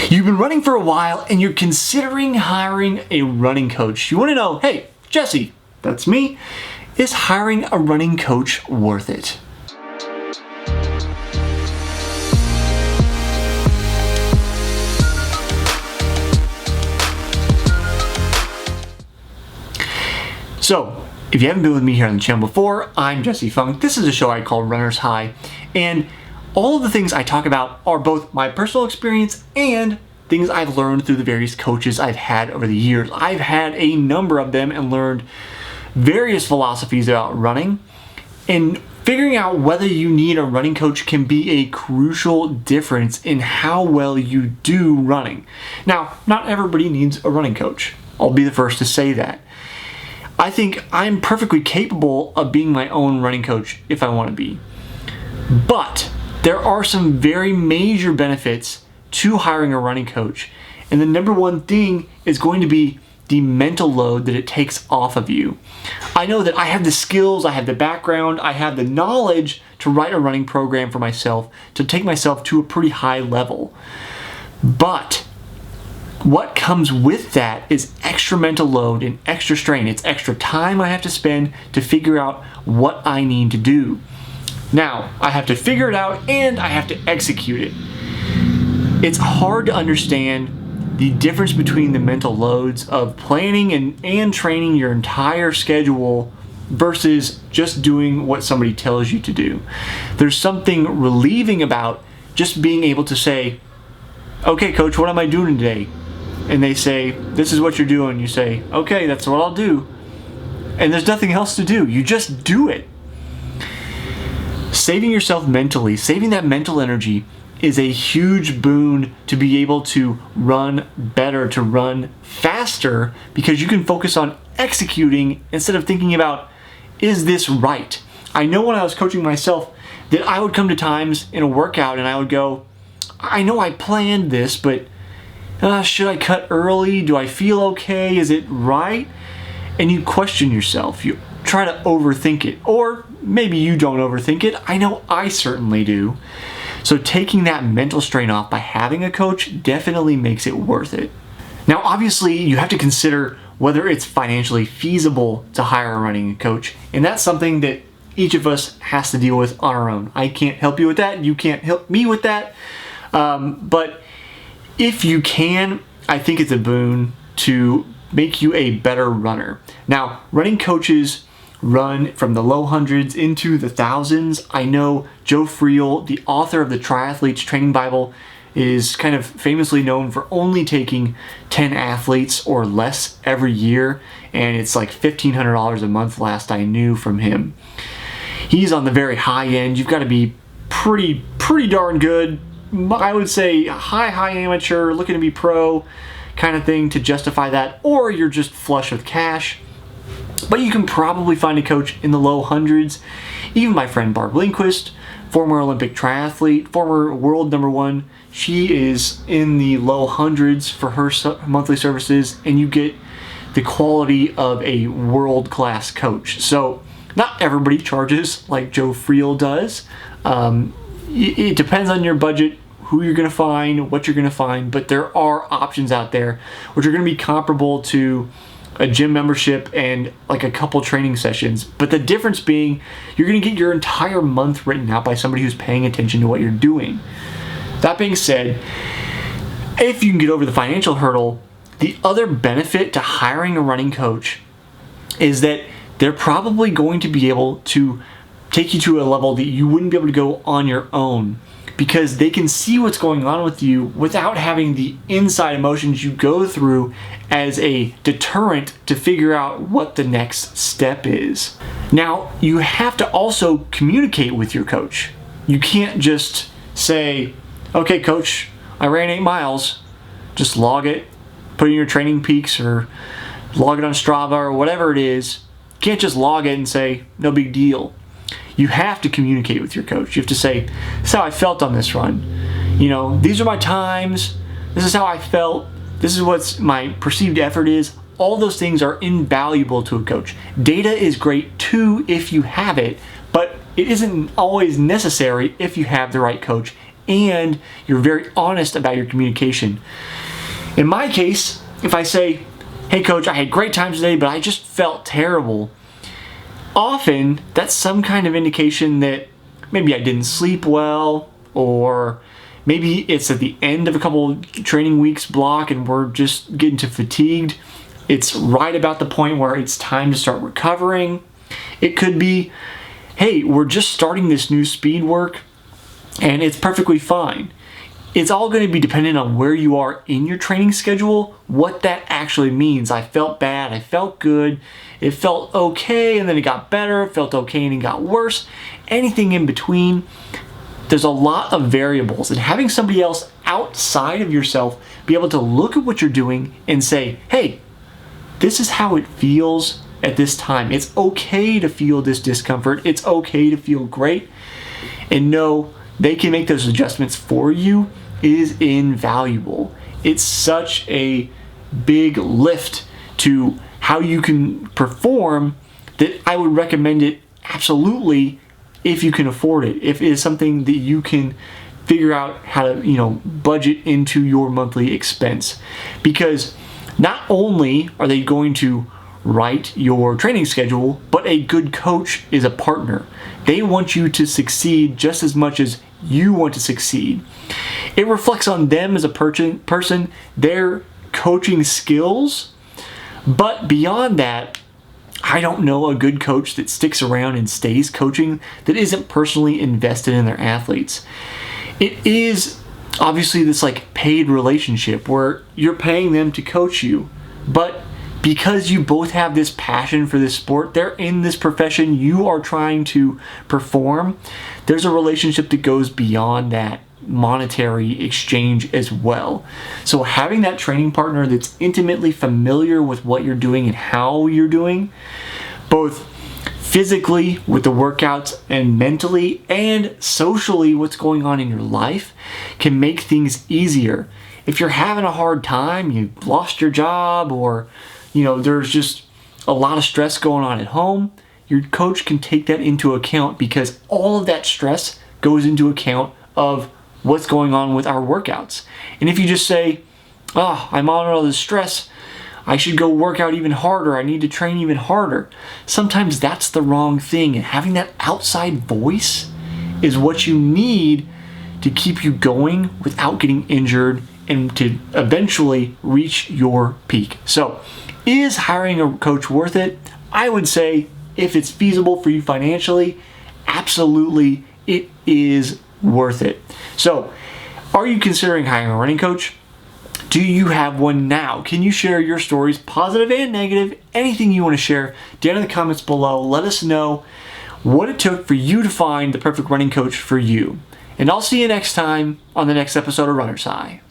You've been running for a while and you're considering hiring a running coach. You want to know, hey, Jesse, that's me, is hiring a running coach worth it? So, if you haven't been with me here on the channel before, I'm Jesse Funk. This is a show I call Runner's High, and all of the things I talk about are both my personal experience and things I've learned through the various coaches I've had over the years. I've had a number of them and learned various philosophies about running, and figuring out whether you need a running coach can be a crucial difference in how well you do running. Now, not everybody needs a running coach. I'll be the first to say that. I think I'm perfectly capable of being my own running coach if I want to be. But there are some very major benefits to hiring a running coach. And the number one thing is going to be the mental load that it takes off of you. I know that I have the skills, I have the background, I have the knowledge to write a running program for myself, to take myself to a pretty high level. But what comes with that is extra mental load and extra strain. It's extra time I have to spend to figure out what I need to do. Now, I have to figure it out and I have to execute it. It's hard to understand the difference between the mental loads of planning and training your entire schedule versus just doing what somebody tells you to do. There's something relieving about just being able to say, okay, coach, what am I doing today? And they say, this is what you're doing. You say, okay, that's what I'll do. And there's nothing else to do. You just do it. Saving yourself mentally, saving that mental energy is a huge boon to be able to run better, to run faster, because you can focus on executing instead of thinking about, is this right? I know when I was coaching myself that I would come to times in a workout and I would go, I know I planned this, but should I cut early? Do I feel okay? Is it right? And you question yourself. You try to overthink it. Or maybe you don't overthink it. I know I certainly do. So taking that mental strain off by having a coach definitely makes it worth it. Now, obviously, you have to consider whether it's financially feasible to hire a running coach. And that's something that each of us has to deal with on our own. I can't help you with that. You can't help me with that. But if you can, I think it's a boon to make you a better runner. Now, running coaches run from the low hundreds into the thousands. I know Joe Friel, the author of the Triathletes Training Bible, is kind of famously known for only taking 10 athletes or less every year, and it's like $1,500 a month last I knew from him. He's on the very high end. You've got to be pretty darn good. I would say high amateur, looking to be pro kind of thing to justify that, or you're just flush with cash. But you can probably find a coach in the low hundreds. Even my friend Barb Lindquist, former Olympic triathlete, former world number one, she is in the low hundreds for her monthly services, and you get the quality of a world-class coach. So not everybody charges like Joe Friel does. It depends on your budget, who you're going to find, what you're going to find, but there are options out there which are going to be comparable to a gym membership and like a couple training sessions. But the difference being, you're going to get your entire month written out by somebody who's paying attention to what you're doing. That being said, if you can get over the financial hurdle, the other benefit to hiring a running coach is that they're probably going to be able to take you to a level that you wouldn't be able to go on your own, because they can see what's going on with you without having the inside emotions you go through as a deterrent to figure out what the next step is. Now, you have to also communicate with your coach. You can't just say, okay, coach, I ran 8 miles. Just log it, put it in your Training Peaks or log it on Strava or whatever it is. You can't just log it and say, no big deal. You have to communicate with your coach. You have to say, this is how I felt on this run. You know, these are my times. This is how I felt. This is what my perceived effort is. All those things are invaluable to a coach. Data is great too if you have it, but it isn't always necessary if you have the right coach and you're very honest about your communication. In my case, if I say, hey coach, I had great times today, but I just felt terrible, often that's some kind of indication that maybe I didn't sleep well, or maybe it's at the end of a couple training weeks block and we're just getting too fatigued. It's right about the point where it's time to start recovering. It could be, hey, we're just starting this new speed work and it's perfectly fine. It's all going to be dependent on where you are in your training schedule, what that actually means. I felt bad, I felt good, it felt okay and then it got better, it felt okay and it got worse. Anything in between. There's a lot of variables, and having somebody else outside of yourself be able to look at what you're doing and say, hey, this is how it feels at this time. It's okay to feel this discomfort. It's okay to feel great. And know they can make those adjustments for you is invaluable. It's such a big lift to how you can perform that I would recommend it absolutely if you can afford it, if it is something that you can figure out how to, budget into your monthly expense. Because not only are they going to write your training schedule, but a good coach is a partner. They want you to succeed just as much as you want to succeed. It reflects on them as a person, their coaching skills, but beyond that, I don't know a good coach that sticks around and stays coaching that isn't personally invested in their athletes. It is obviously this paid relationship where you're paying them to coach you, but because you both have this passion for this sport, they're in this profession, you are trying to perform, there's a relationship that goes beyond that monetary exchange as well. So having that training partner that's intimately familiar with what you're doing and how you're doing, both physically with the workouts and mentally and socially what's going on in your life, can make things easier. If you're having a hard time, you've lost your job, or there's just a lot of stress going on at home, your coach can take that into account, because all of that stress goes into account of what's going on with our workouts. And if you just say, I'm on all this stress, I should go work out even harder, I need to train even harder, sometimes that's the wrong thing. And having that outside voice is what you need to keep you going without getting injured and to eventually reach your peak. So, is hiring a coach worth it? I would say, if it's feasible for you financially, absolutely it is worth it. So, are you considering hiring a running coach? Do you have one now? Can you share your stories, positive and negative, anything you want to share down in the comments below? Let us know what it took for you to find the perfect running coach for you. And I'll see you next time on the next episode of Runner's High.